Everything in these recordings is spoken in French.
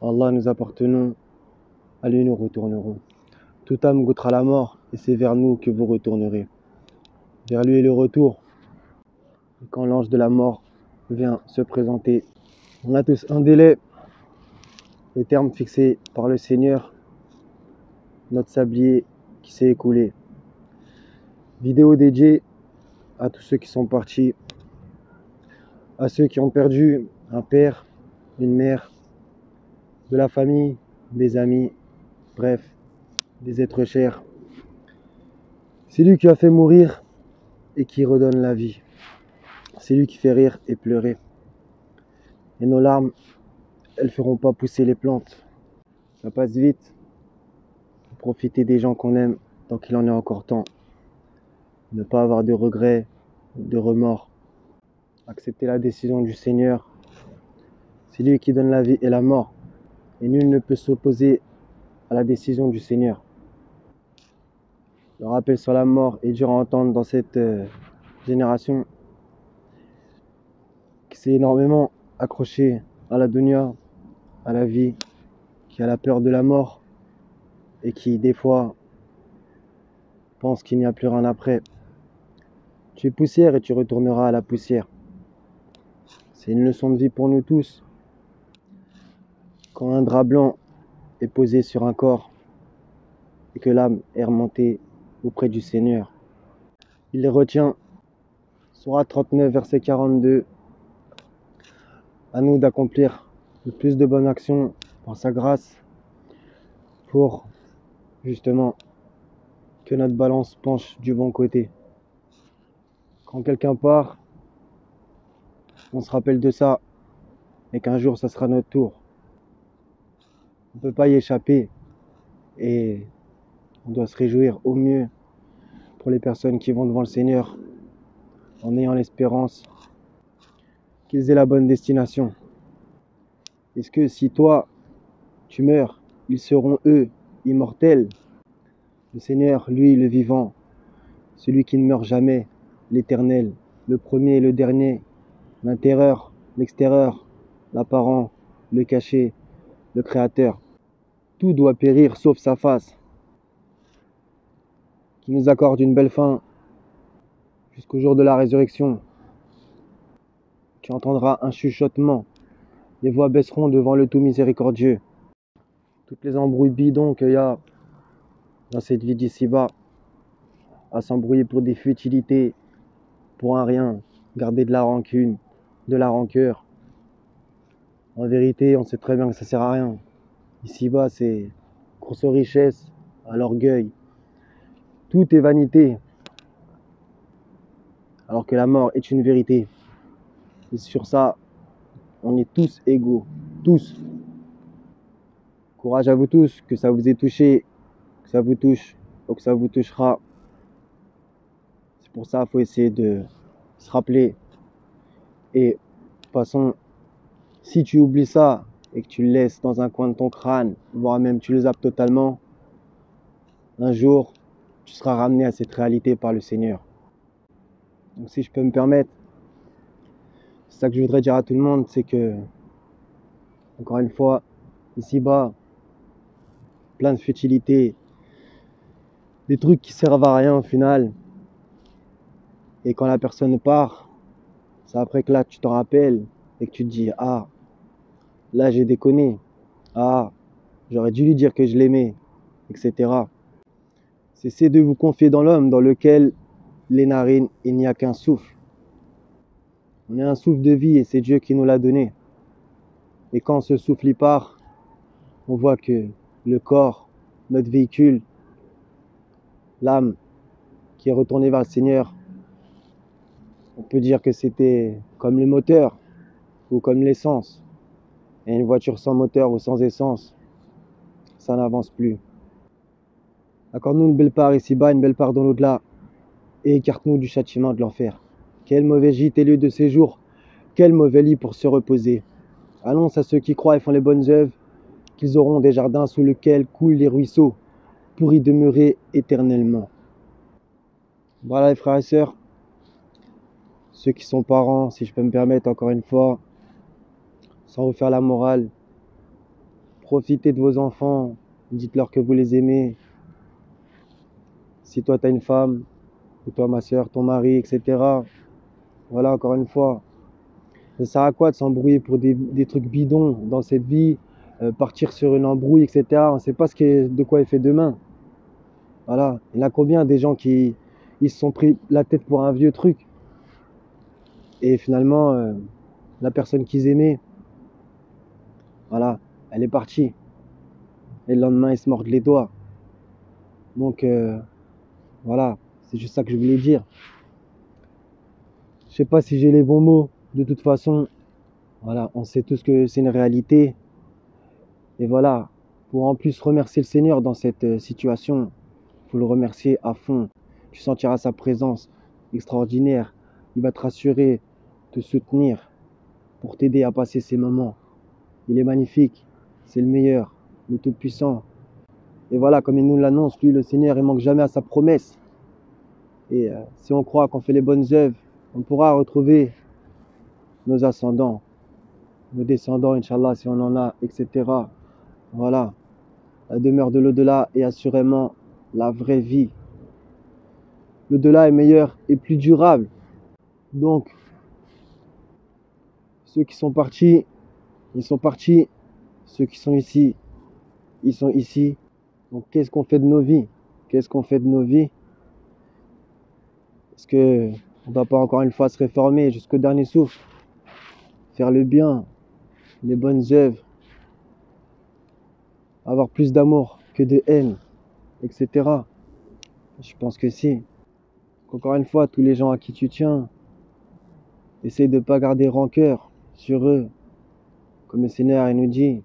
Allah nous appartenons, à lui nous retournerons. Toute âme goûtera la mort, et c'est vers nous que vous retournerez. Vers lui est le retour. Et quand l'ange de la mort vient se présenter, on a tous un délai, le terme fixé par le Seigneur, notre sablier qui s'est écoulé. Vidéo dédiée à tous ceux qui sont partis, à ceux qui ont perdu un père, une mère, de la famille, des amis, bref, des êtres chers. C'est lui qui a fait mourir et qui redonne la vie. C'est lui qui fait rire et pleurer. Et nos larmes, elles ne feront pas pousser les plantes. Ça passe vite. Faut profiter des gens qu'on aime tant qu'il en est encore temps. Ne pas avoir de regrets, de remords. Accepter la décision du Seigneur. C'est lui qui donne la vie et la mort. Et nul ne peut s'opposer à la décision du Seigneur. Le rappel sur la mort est dur à entendre dans cette génération qui s'est énormément accrochée à la dunya, à la vie, qui a la peur de la mort et qui, des fois, pense qu'il n'y a plus rien après. Tu es poussière et tu retourneras à la poussière. C'est une leçon de vie pour nous tous. Quand un drap blanc est posé sur un corps et que l'âme est remontée auprès du Seigneur, il les retient. Sourate 39, verset 42. À nous d'accomplir le plus de bonnes actions par sa grâce pour justement que notre balance penche du bon côté. Quand quelqu'un part, on se rappelle de ça et qu'un jour ça sera notre tour. On ne peut pas y échapper et on doit se réjouir au mieux pour les personnes qui vont devant le Seigneur en ayant l'espérance qu'ils aient la bonne destination. Est-ce que si toi tu meurs, ils seront eux immortels? Le Seigneur, lui, le vivant, celui qui ne meurt jamais, l'éternel, le premier et le dernier, l'intérieur, l'extérieur, l'apparent, le caché, le créateur. Tout doit périr sauf sa face, qui nous accorde une belle fin jusqu'au jour de la résurrection. Tu entendras un chuchotement, les voix baisseront devant le tout miséricordieux. Toutes les embrouilles bidons qu'il y a dans cette vie d'ici-bas, à s'embrouiller pour des futilités, pour un rien, garder de la rancune, de la rancœur. En vérité, on sait très bien que ça sert à rien. Ici-bas, c'est course aux richesses, à l'orgueil. Tout est vanité, alors que la mort est une vérité. Et sur ça, on est tous égaux, tous. Courage à vous tous, que ça vous ait touché, que ça vous touche, ou que ça vous touchera. C'est pour ça qu'il faut essayer de se rappeler. Et de toute façon, si tu oublies ça et que tu le laisses dans un coin de ton crâne, voire même tu le zappes totalement, un jour, tu seras ramené à cette réalité par le Seigneur. Donc si je peux me permettre, c'est ça que je voudrais dire à tout le monde, c'est que, encore une fois, ici-bas, plein de futilités, des trucs qui servent à rien au final. Et quand la personne part, c'est après que là tu t'en rappelles et que tu te dis, ah, là j'ai déconné, ah, j'aurais dû lui dire que je l'aimais, etc. Cessez de vous confier dans l'homme dans lequel les narines, il n'y a qu'un souffle. On est un souffle de vie et c'est Dieu qui nous l'a donné. Et quand ce souffle y part, on voit que le corps, notre véhicule, l'âme qui est retournée vers le Seigneur, on peut dire que c'était comme le moteur ou comme l'essence. Et une voiture sans moteur ou sans essence, ça n'avance plus. Accorde-nous une belle part ici-bas, une belle part dans l'au-delà, et écarte-nous du châtiment de l'enfer. Quel mauvais gîte et lieu de séjour, quel mauvais lit pour se reposer. Annonce à ceux qui croient et font les bonnes œuvres qu'ils auront des jardins sous lesquels coulent les ruisseaux pour y demeurer éternellement. Voilà les frères et sœurs, ceux qui sont parents, si je peux me permettre encore une fois, sans vous faire la morale, Profitez de vos enfants, dites-leur que vous les aimez. Si toi tu as une femme, ou toi ma soeur, ton mari, etc. Voilà, encore une fois, ça sert à quoi de s'embrouiller pour des trucs bidons dans cette vie, partir sur une embrouille, etc. On ne sait pas de quoi est fait demain. Voilà, il y en a combien des gens qui ils se sont pris la tête pour un vieux truc et finalement la personne qu'ils aimaient, voilà, elle est partie et le lendemain ils se mordent les doigts. Donc voilà, c'est juste ça que je voulais dire. Je sais pas si j'ai les bons mots. De toute façon, voilà, on sait tous que c'est une réalité. Et voilà, pour en plus remercier le Seigneur dans cette situation, il faut le remercier à fond. Tu sentiras sa présence extraordinaire. Il va te rassurer, te soutenir pour t'aider à passer ces moments. Il est magnifique, c'est le meilleur, le Tout-Puissant. Et voilà, comme il nous l'annonce, lui, le Seigneur, il manque jamais à sa promesse. Et si on croit qu'on fait les bonnes œuvres, on pourra retrouver nos ascendants, nos descendants, Inch'Allah, si on en a, etc. Voilà, la demeure de l'au-delà est assurément la vraie vie. L'au-delà est meilleur et plus durable. Donc, ceux qui sont partis, ils sont partis. Ceux qui sont ici, ils sont ici. Donc, qu'est-ce qu'on fait de nos vies? Qu'est-ce qu'on fait de nos vies? Est-ce qu'on ne doit pas encore une fois se réformer jusqu'au dernier souffle? Faire le bien, les bonnes œuvres, avoir plus d'amour que de haine, etc. Je pense que si. Encore une fois, tous les gens à qui tu tiens, essaye de ne pas garder rancœur sur eux. Comme le Seigneur il nous dit,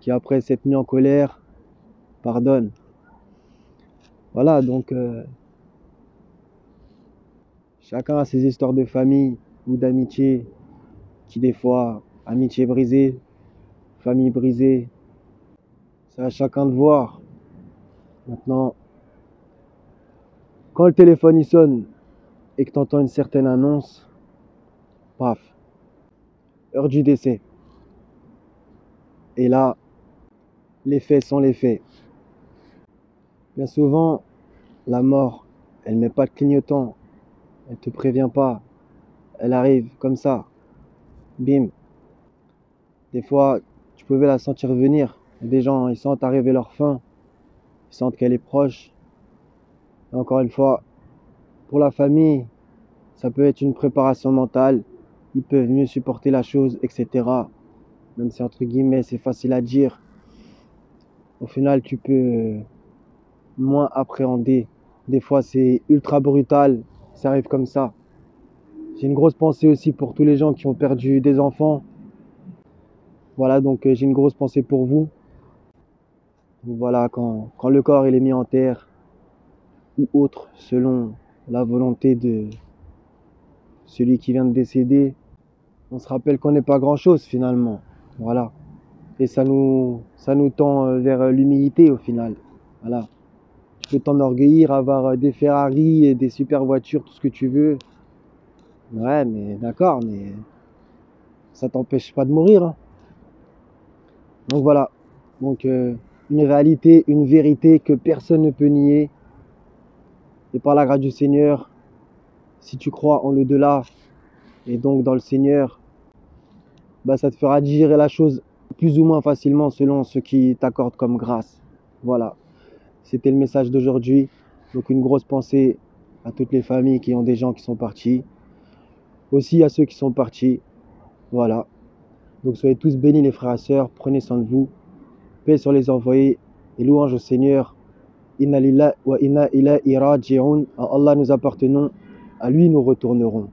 qui après s'être mis en colère, pardonne. Voilà, donc chacun a ses histoires de famille ou d'amitié, qui des fois, amitié brisée, famille brisée, c'est à chacun de voir. Maintenant, quand le téléphone il sonne et que tu entends une certaine annonce, paf, heure du décès. Et là, les faits sont les faits. Bien souvent, la mort, elle met pas de clignotant, elle te prévient pas, elle arrive comme ça, bim. Des fois, tu pouvais la sentir venir. Des gens, ils sentent arriver leur fin, ils sentent qu'elle est proche. Et encore une fois, pour la famille, ça peut être une préparation mentale. Ils peuvent mieux supporter la chose, etc. Même si entre guillemets c'est facile à dire. Au final, tu peux moins appréhender. Des fois, c'est ultra brutal. Ça arrive comme ça. J'ai une grosse pensée aussi pour tous les gens qui ont perdu des enfants. Voilà, donc j'ai une grosse pensée pour vous. Donc voilà, quand le corps il est mis en terre ou autre, selon la volonté de celui qui vient de décéder, on se rappelle qu'on n'est pas grand-chose finalement. Voilà. Et ça nous tend vers l'humilité au final. Voilà. Tu peux t'enorgueillir, avoir des Ferrari et des super voitures, tout ce que tu veux. Ouais, mais d'accord, mais ça t'empêche pas de mourir, hein. Donc voilà. Donc une réalité, une vérité que personne ne peut nier. Et par la grâce du Seigneur, si tu crois en l'au-delà et donc dans le Seigneur, bah ça te fera digérer la chose plus ou moins facilement selon ce qui t'accorde comme grâce. Voilà. C'était le message d'aujourd'hui. Donc une grosse pensée à toutes les familles qui ont des gens qui sont partis. Aussi à ceux qui sont partis. Voilà. Donc soyez tous bénis les frères et sœurs. Prenez soin de vous. Paix sur les envoyés et louange au Seigneur. Inna lillahi wa inna ilayhi raji'un. À Allah nous appartenons. À lui nous retournerons.